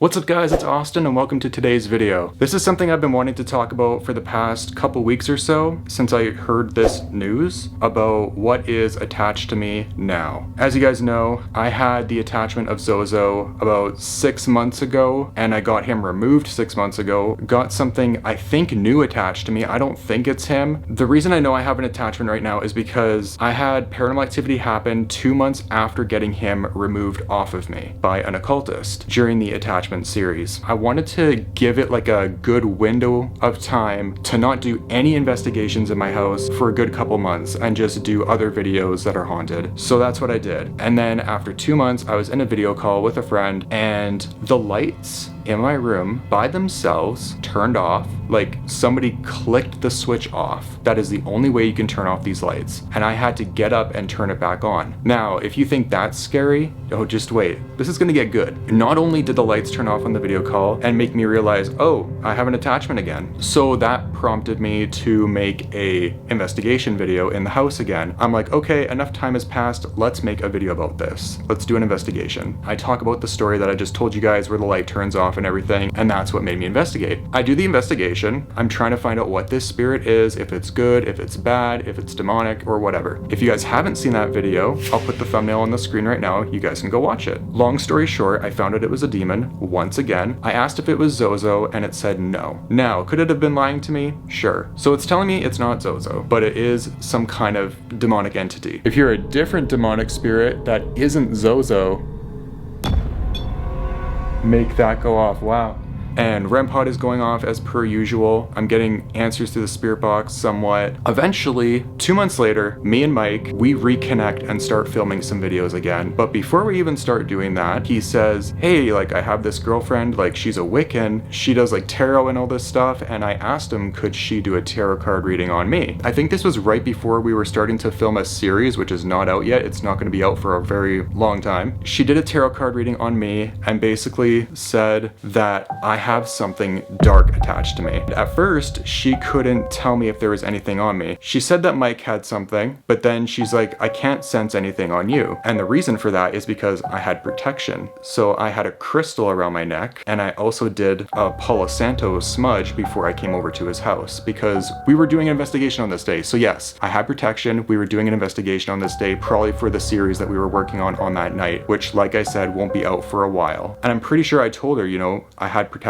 What's up guys, it's Austin and welcome to today's video. This is something I've been wanting to talk about for the past couple weeks or so since I heard this news about what is attached to me now. As you guys know, I had the attachment of Zozo about 6 months ago and I got him removed 6 months ago. Got something I think new attached to me. I don't think it's him. The reason I know I have an attachment right now is because I had paranormal activity happen 2 months after getting him removed off of me by an occultist during the attachment series. I wanted to give it like a good window of time to not do any investigations in my house for a good couple months and just do other videos that are haunted. So that's what I did. And then after 2 months, I was in a video call with a friend and the lights in my room by themselves turned off. Like somebody clicked the switch off. That is the only way you can turn off these lights. And I had to get up and turn it back on. Now, if you think that's scary, oh, just wait. This is gonna get good. Not only did the lights turn off on the video call and make me realize, oh, I have an attachment again. So that prompted me to make a investigation video in the house again. I'm like, okay, enough time has passed. Let's make a video about this. Let's do an investigation. I talk about the story that I just told you guys where the light turns off and everything, and that's what made me investigate. I do the investigation. I'm trying to find out what this spirit is, if it's good, if it's bad, if it's demonic, or whatever. If you guys haven't seen that video, I'll put the thumbnail on the screen right now. You guys can go watch it. Long story short, I found out it was a demon once again. I asked if it was Zozo and it said no. Now, could it have been lying to me? Sure. So it's telling me it's not Zozo, but it is some kind of demonic entity. If you're a different demonic spirit that isn't Zozo, make that go off. Wow. And REM pod is going off as per usual. I'm getting answers to the spirit box somewhat. Eventually, 2 months later, me and Mike, we reconnect and start filming some videos again. But before we even start doing that, he says, hey, like I have this girlfriend, like she's a Wiccan. She does like tarot and all this stuff. And I asked him, could she do a tarot card reading on me? I think this was right before we were starting to film a series, which is not out yet. It's not going to be out for a very long time. She did a tarot card reading on me and basically said that I have something dark attached to me. At first, she couldn't tell me if there was anything on me. She said that Mike had something, but then she's like, I can't sense anything on you. And the reason for that is because I had protection. So I had a crystal around my neck, and I also did a Palo Santo smudge before I came over to his house because we were doing an investigation on this day. So yes, I had protection. We were doing an investigation on this day, probably for the series that we were working on that night, which like I said, won't be out for a while. And I'm pretty sure I told her, you know, I had protection.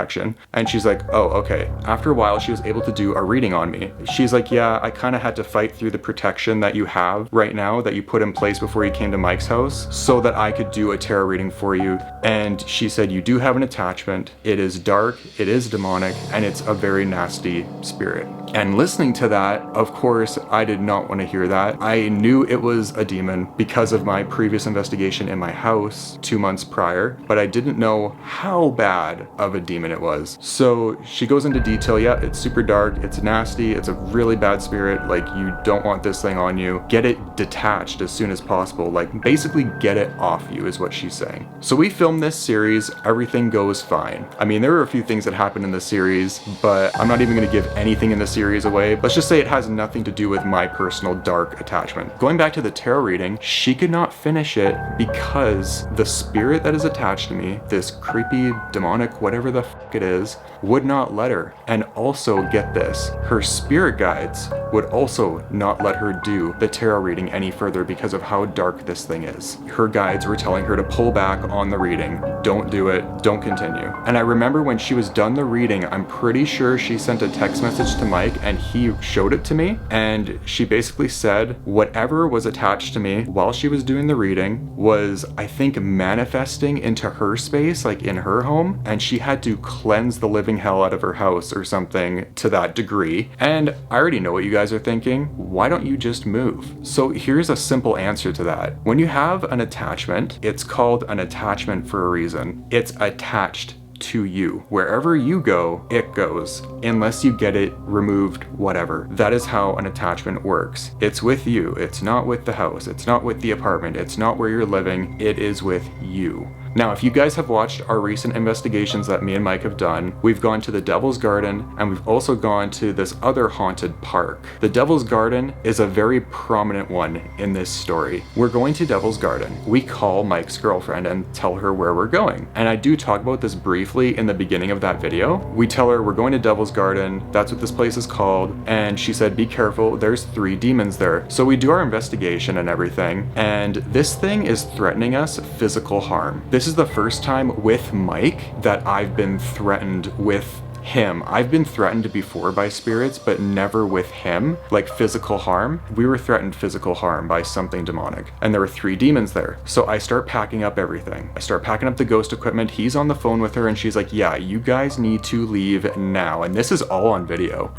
And she's like, oh, okay. After a while, she was able to do a reading on me. She's like, yeah, I kind of had to fight through the protection that you have right now that you put in place before you came to Mike's house so that I could do a tarot reading for you. And she said, you do have an attachment. It is dark, it is demonic, and it's a very nasty spirit. And listening to that, of course, I did not want to hear that. I knew it was a demon because of my previous investigation in my house 2 months prior, but I didn't know how bad of a demon it was. So she goes into detail. Yeah, it's super dark, it's nasty, it's a really bad spirit. Like, you don't want this thing on you. Get it detached as soon as possible. Like, basically get it off you is what she's saying. So we filmed this series, everything goes fine. I mean, there were a few things that happened in the series, but I'm not even going to give anything in the series away. Let's just say it has nothing to do with my personal dark attachment. Going back to the tarot reading, she could not finish it because the spirit that is attached to me, this creepy, demonic, whatever the fuck it is, would not let her. And also, get this, her spirit guides would also not let her do the tarot reading any further because of how dark this thing is. Her guides were telling her to pull back on the reading. Don't do it, don't continue. And I remember when she was done the reading, I'm pretty sure she sent a text message to Mike and he showed it to me. And she basically said whatever was attached to me while she was doing the reading was, I think, manifesting into her space, like in her home. And she had to cleanse the living hell out of her house or something to that degree. And I already know what you guys are thinking. Why don't you just move? So here's a simple answer to that. When you have an attachment, it's called an attachment for a reason. It's attached to you. Wherever you go, it goes, unless you get it removed, whatever. That is how an attachment works. It's with you. It's not with the house. It's not with the apartment. It's not where you're living. It is with you. Now, if you guys have watched our recent investigations that me and Mike have done, we've gone to the Devil's Garden and we've also gone to this other haunted park. The Devil's Garden is a very prominent one in this story. We're going to Devil's Garden. We call Mike's girlfriend and tell her where we're going. And I do talk about this briefly in the beginning of that video. We tell her we're going to Devil's Garden, that's what this place is called, and she said, be careful, there's 3 demons there. So we do our investigation and everything, and this thing is threatening us physical harm. This is the first time with Mike that I've been threatened with him. I've been threatened before by spirits, but never with him, like physical harm. We were threatened physical harm by something demonic, and there were 3 demons there. So I start packing up everything. I start packing up the ghost equipment. He's on the phone with her and she's like, yeah, you guys need to leave now. And this is all on video.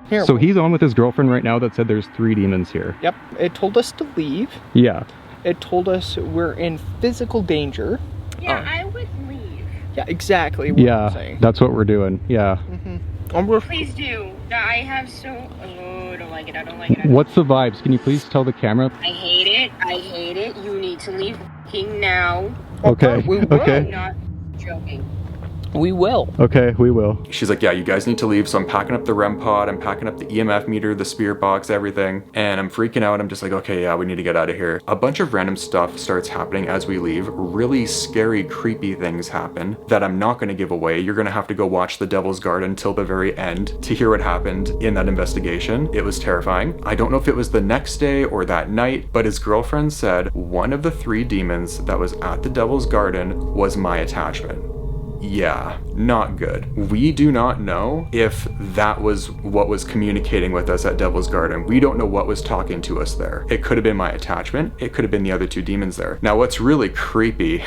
Here. So he's on with his girlfriend right now that said there's 3 demons here. Yep, it told us to leave. Yeah. It told us we're in physical danger. Yeah, I would leave. Yeah, exactly what I'm saying. That's what we're doing. Yeah. Please do. I have so... Oh, I don't like it. I don't like it. What's the vibes? Can you please tell the camera? I hate it. I hate it. You need to leave now. Okay. We will. I'm not joking. We will. Okay, we will. She's like, yeah, you guys need to leave. So I'm packing up the REM pod, I'm packing up the EMF meter, the spirit box, everything. And I'm freaking out. I'm just like, okay, yeah, we need to get out of here. A bunch of random stuff starts happening as we leave. Really scary, creepy things happen that I'm not gonna give away. You're gonna have to go watch The Devil's Garden till the very end to hear what happened in that investigation. It was terrifying. I don't know if it was the next day or that night, but his girlfriend said one of the 3 demons that was at the Devil's Garden was my attachment. Yeah, not good. We do not know if that was what was communicating with us at Devil's Garden. We don't know what was talking to us there. It could have been my attachment. It could have been the other 2 demons there. Now, what's really creepy,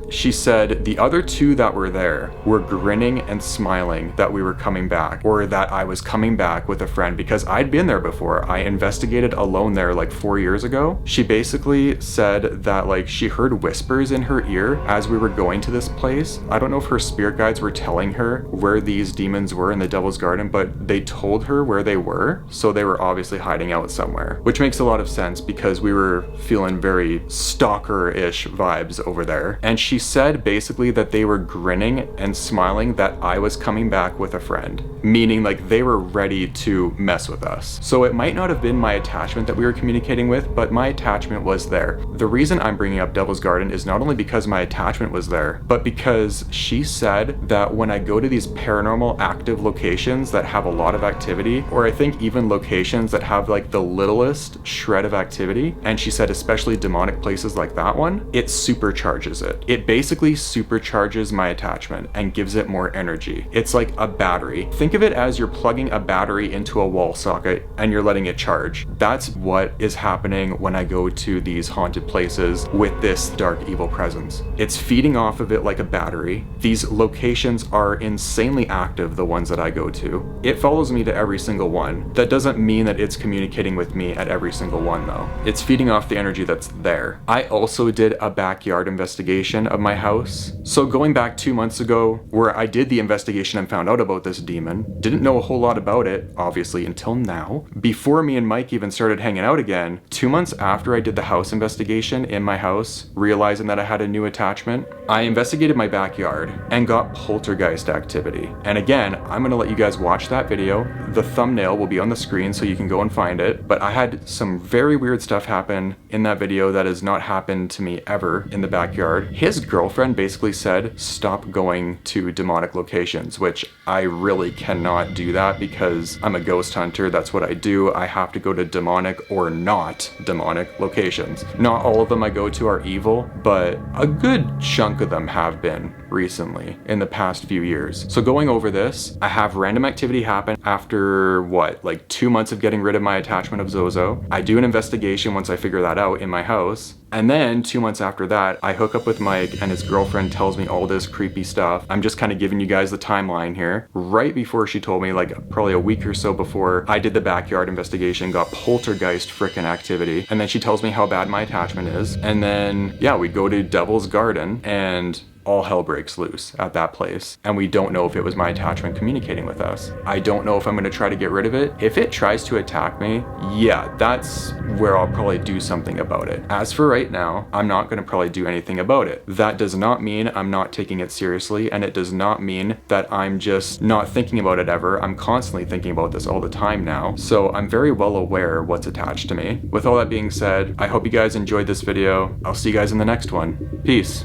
she said the other 2 that were there were grinning and smiling that we were coming back, or that I was coming back with a friend, because I'd been there before. I investigated alone there like 4 years ago. She basically said that like she heard whispers in her ear as we were going to this place. I don't know if her spirit guides were telling her where these demons were in the Devil's Garden, but they told her where they were, so they were obviously hiding out somewhere, which makes a lot of sense because we were feeling very stalker-ish vibes over there. And she said basically that they were grinning and smiling that I was coming back with a friend, meaning like they were ready to mess with us. So it might not have been my attachment that we were communicating with, but my attachment was there. The reason I'm bringing up Devil's Garden is not only because my attachment was there, but because she said that when I go to these paranormal active locations that have a lot of activity, or I think even locations that have like the littlest shred of activity, and she said especially demonic places like that one, it supercharges it. It basically supercharges my attachment and gives it more energy. It's like a battery. Think of it as you're plugging a battery into a wall socket and you're letting it charge. That's what is happening when I go to these haunted places with this dark evil presence. It's feeding off of it like a battery. These locations are insanely active, the ones that I go to. It follows me to every single one. That doesn't mean that it's communicating with me at every single one though. It's feeding off the energy that's there. I also did a backyard investigation of my house. So going back 2 months ago, where I did the investigation and found out about this demon, didn't know a whole lot about it, obviously, until now. Before me and Mike even started hanging out again, 2 months after I did the house investigation in my house, realizing that I had a new attachment, I investigated my backyard and got poltergeist activity. And again, I'm gonna let you guys watch that video. The thumbnail will be on the screen so you can go and find it. But I had some very weird stuff happen in that video that has not happened to me ever in the backyard. His girlfriend basically said, stop going to demonic locations, which I really cannot do that because I'm a ghost hunter. That's what I do. I have to go to demonic or not demonic locations. Not all of them I go to are evil, but a good chunk of them have been recently in the past few years. So going over this, I have random activity happen after what, like 2 months of getting rid of my attachment of Zozo. I do an investigation once I figure that out in my house, And then 2 months after that, I hook up with Mike and his girlfriend tells me all this creepy stuff. I'm just kind of giving you guys the timeline here. Right before she told me, like probably a week or so before, I did the backyard investigation, got poltergeist frickin' activity. And then she tells me how bad my attachment is. And then, yeah, we go to Devil's Garden and all hell breaks loose at that place. And we don't know if it was my attachment communicating with us. I don't know if I'm gonna try to get rid of it. If it tries to attack me, yeah, that's where I'll probably do something about it. As for right now, I'm not gonna probably do anything about it. That does not mean I'm not taking it seriously, and it does not mean that I'm just not thinking about it ever. I'm constantly thinking about this all the time now. So I'm very well aware what's attached to me. With all that being said, I hope you guys enjoyed this video. I'll see you guys in the next one. Peace.